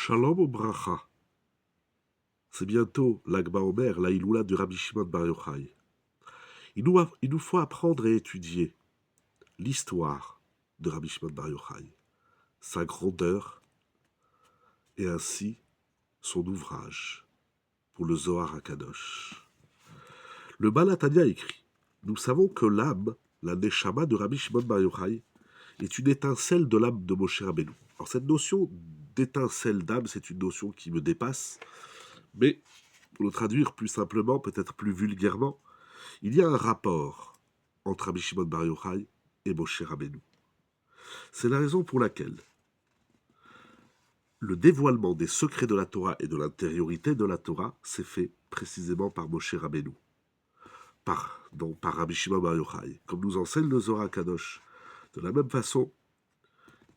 Shalom Obracha. C'est bientôt l'Ag Baomer, la Iloula du Rabbi Shimon Bar Yochai. Il nous faut apprendre et étudier l'histoire de Rabbi Shimon Bar Yochai, sa grandeur et ainsi son ouvrage pour le Zohar HaKadosh. Le Baal HaTanya écrit: nous savons que l'âme, la Neshama de Rabbi Shimon Bar Yochai, est une étincelle de l'âme de Moshe Rabbeinu. Alors cette notion d'étincelle d'âme, c'est une notion qui me dépasse, mais pour le traduire plus simplement, peut-être plus vulgairement, il y a un rapport entre Rabbi Shimon Bar Yochai et Moshe Rabbeinu. C'est la raison pour laquelle le dévoilement des secrets de la Torah et de l'intériorité de la Torah s'est fait précisément par Moshe Rabbeinu, par Rabbi Shimon Bar Yochai, comme nous enseigne le Zohar Kadosh. De la même façon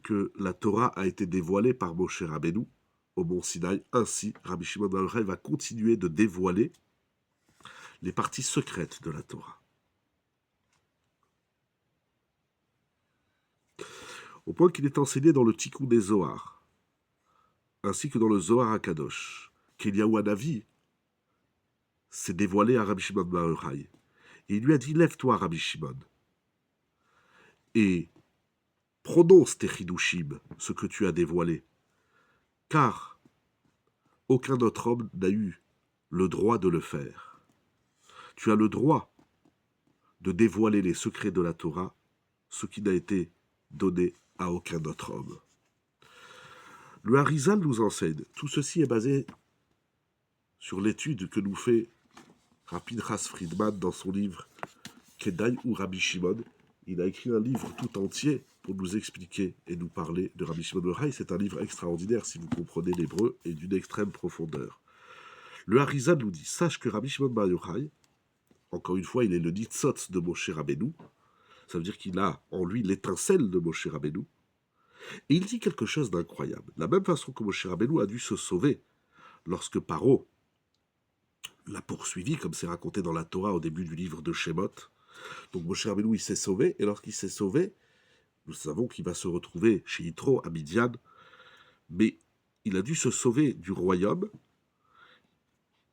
que la Torah a été dévoilée par Moshe Rabbeinu au mont Sinaï, ainsi Rabbi Shimon Bar Yochai va continuer de dévoiler les parties secrètes de la Torah. Au point qu'il est enseigné dans le Tikkun des Zohar, ainsi que dans le Zohar HaKadosh, qu'Eliyahu Hanavi s'est dévoilé à Rabbi Shimon Bar Yochai. Et il lui a dit: lève-toi, Rabbi Shimon, et prononce tes chidushim, ce que tu as dévoilé, car aucun autre homme n'a eu le droit de le faire. Tu as le droit de dévoiler les secrets de la Torah, ce qui n'a été donné à aucun autre homme. Le Harizal nous enseigne, tout ceci est basé sur l'étude que nous fait Pinchas Friedman dans son livre Kedai ou Rabbi Shimon. Il a écrit un livre tout entier pour nous expliquer et nous parler de Rabbi Shimon Bar Yochai. C'est un livre extraordinaire si vous comprenez l'hébreu et d'une extrême profondeur. Le Harizal nous dit: sache que Rabbi Shimon Bar Yochai, encore une fois, il est le nitzot de Moshe Rabbeinu. Ça veut dire qu'il a en lui l'étincelle de Moshe Rabbeinu. Et il dit quelque chose d'incroyable. De la même façon que Moshe Rabbeinu a dû se sauver lorsque Paro l'a poursuivi, comme c'est raconté dans la Torah au début du livre de Shemot. Donc Moshe Rabbeinu, il s'est sauvé, et lorsqu'il s'est sauvé, nous savons qu'il va se retrouver chez Yitro, à Midian, mais il a dû se sauver du royaume,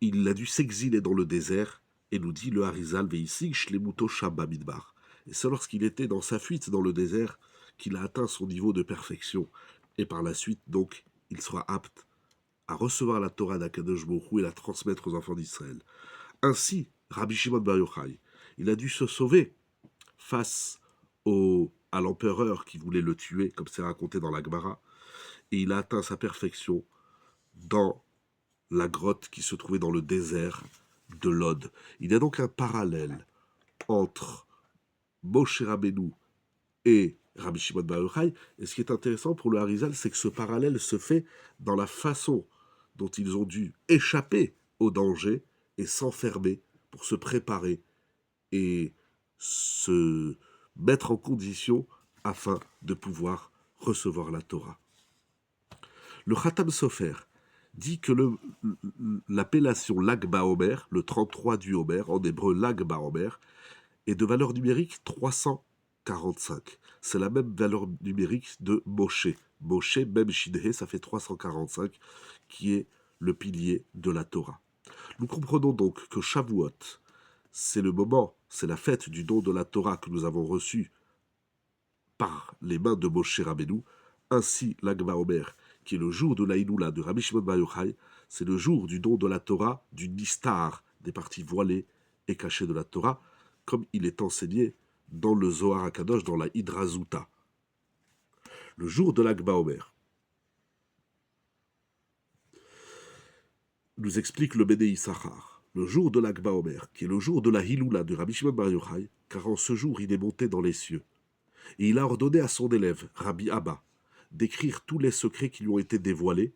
il a dû s'exiler dans le désert, et nous dit le Harizal Veisig Shlemuto Shabba Midbar. Et c'est lorsqu'il était dans sa fuite dans le désert qu'il a atteint son niveau de perfection, et par la suite, donc, il sera apte à recevoir la Torah d'Akadosh Baruch Hu et la transmettre aux enfants d'Israël. Ainsi, Rabbi Shimon Bar Yochai, il a dû se sauver face à l'empereur qui voulait le tuer, comme c'est raconté dans la Gemara, et il a atteint sa perfection dans la grotte qui se trouvait dans le désert de Lod. Il y a donc un parallèle entre Moshe Rabbeinu et Rabbi Shimon Bar Yochai, et ce qui est intéressant pour le Harizal, c'est que ce parallèle se fait dans la façon dont ils ont dû échapper au danger et s'enfermer pour se préparer et se mettre en condition afin de pouvoir recevoir la Torah. Le Khatam Sofer dit que l'appellation Lag Baomer, le 33 du Homer, en hébreu Lag Baomer, est de valeur numérique 345. C'est la même valeur numérique de Moshe. Moshe, même Shidhe, ça fait 345, qui est le pilier de la Torah. Nous comprenons donc que Shavuot, c'est le moment, c'est la fête du don de la Torah que nous avons reçue par les mains de Moshe Rabbeinu. Ainsi, Lag Baomer, qui est le jour de la Iloula de Rabbi Shimon Bar Yochai, c'est le jour du don de la Torah, du nistar, des parties voilées et cachées de la Torah, comme il est enseigné dans le Zohar HaKadosh, dans la Hidrazuta. Le jour de Lag Baomer nous explique le Béné Issachar, le jour de Lag Baomer, qui est le jour de la Hiloula de Rabbi Shimon Bar Yochai, car en ce jour il est monté dans les cieux. Et il a ordonné à son élève, Rabbi Abba, d'écrire tous les secrets qui lui ont été dévoilés.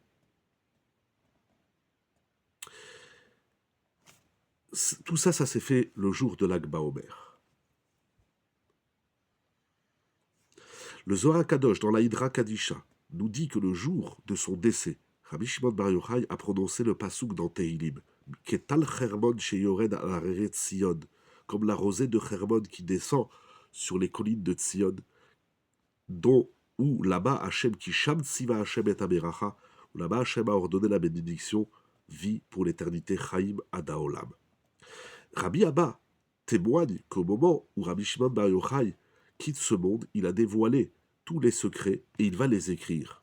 Tout ça, ça s'est fait le jour de Lag Baomer. Le Zohar Kadosh, dans la Hydra Kadisha, nous dit que le jour de son décès, Rabbi Shimon Bar Yochai a prononcé le pasuk dans Tehilim, Ketal Hermon sheyored al hareret Tzion, comme la rosée de Hermon qui descend sur les collines de Tzion, où là-bas Hachem Kisham Tziva Hachem et Aberacha, où là-bas Hachem a ordonné la bénédiction, vie pour l'éternité, Chaim Adaolam. Rabbi Abba témoigne qu'au moment où Rabbi Shimon Bar Yochai quitte ce monde, il a dévoilé tous les secrets et il va les écrire.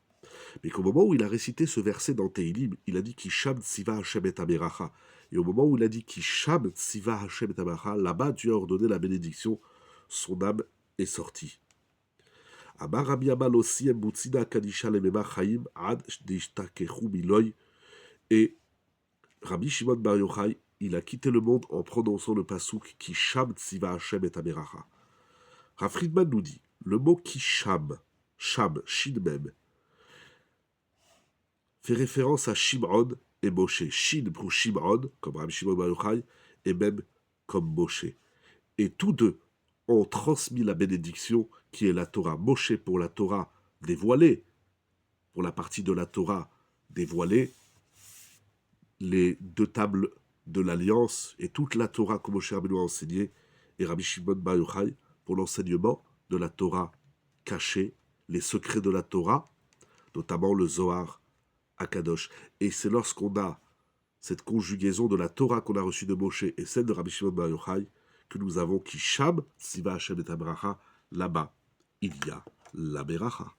Mais qu'au moment où il a récité ce verset dans Teilim, il a dit Kisham Tsiva Hashem et Ameracha. Et au moment où il a dit Kisham Tsiva Hashem et Ameracha, là-bas Dieu a ordonné la bénédiction, son âme est sortie. Amar Rabbi Abba Lossi Embutzina Kadisha Lemema Chaim Ad Deishtakechu Miloy. Et Rabbi Shimon Bar Yochai, il a quitté le monde en prononçant le pasouk Kisham Tsiva Hashem et Ameracha. Rav Friedman nous dit, le mot Kisham, Sham, Shin Mem, fait référence à Shimon et Moshe. Shin pour Shimon, comme Rabbi Shimon Bar Yochai, et même comme Moshe. Et tous deux ont transmis la bénédiction qui est la Torah. Moshe pour la Torah dévoilée, pour la partie de la Torah dévoilée, les deux tables de l'Alliance et toute la Torah que Moshe Rabbeinu a enseigné, et Rabbi Shimon Bar Yochai pour l'enseignement de la Torah cachée, les secrets de la Torah, notamment le Zohar Akadosh. Et c'est lorsqu'on a cette conjugaison de la Torah qu'on a reçue de Moshe et celle de Rabbi Shimon Bar Yochai que nous avons Kisham, Siva Hashem et Ameracha, là-bas, il y a la Beracha.